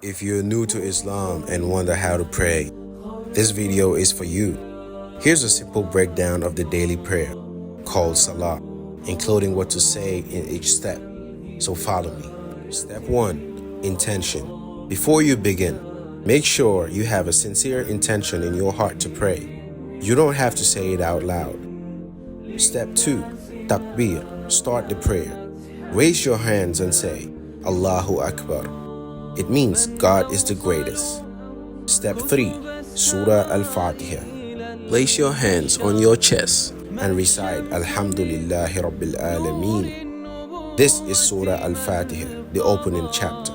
If you're new to Islam and wonder how to pray, this video is for you. Here's a simple breakdown of the daily prayer called Salah, including what to say in each step. So follow me. Step 1. Intention. Before you begin, make sure you have a sincere intention in your heart to pray. You don't have to say it out loud. Step 2. Takbir. Start the prayer. Raise your hands and say, Allahu Akbar. It means God is the greatest. Step 3. Surah Al-Fatiha. Place your hands on your chest and recite Alhamdulillahi Rabbil Alameen. This is Surah Al-Fatiha, the opening chapter.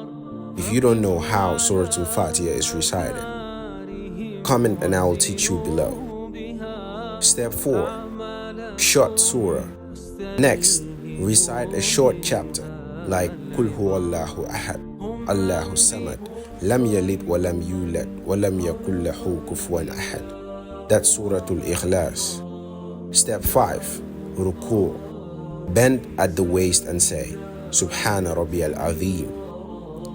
If you don't know how Surah Al-Fatiha is recited, comment and I will teach you below. Step 4. Short surah. Next, recite a short chapter like Qul Huwallahu Ahad, Allahu Samad, Lam Yalid wa Lam Yulad wa Lam Yakul Lahu Kufuwan Ahad. That's Surah Al-Ikhlas. Step 5. Ruku'. Bend at the waist and say Subhana Rabbiyal Azim.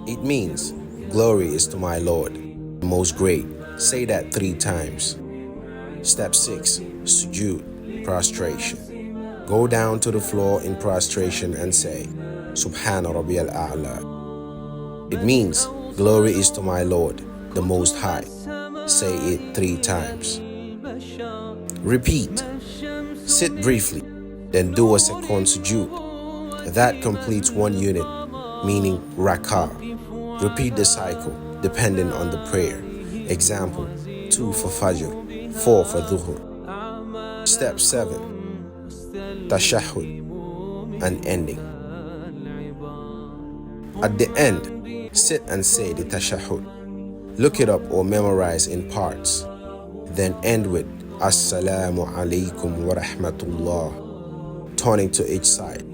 It means glory is to my Lord, the most great. Say that 3 times. Step 6. Sujood. Prostration. Go down to the floor in prostration and say Subhana Rabbiyal A'la. It means glory is to my Lord, the Most High. Say it 3 times. Repeat. Sit briefly, then do a second sujood. That completes 1 unit, meaning rak'ah. Repeat the cycle depending on the prayer. Example, 2 for Fajr, 4 for Dhuhr. Step 7. Tashahhud, an ending. At the end, sit and say the tashahhud. Look it up or memorize in parts. Then end with Assalamu alaikum wa rahmatullah, turning to each side.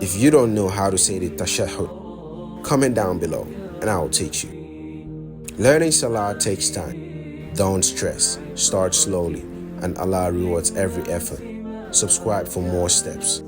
If you don't know how to say the tashahhud, comment down below and I will teach you. Learning Salah takes time. Don't stress. Start slowly and Allah rewards every effort. Subscribe for more steps.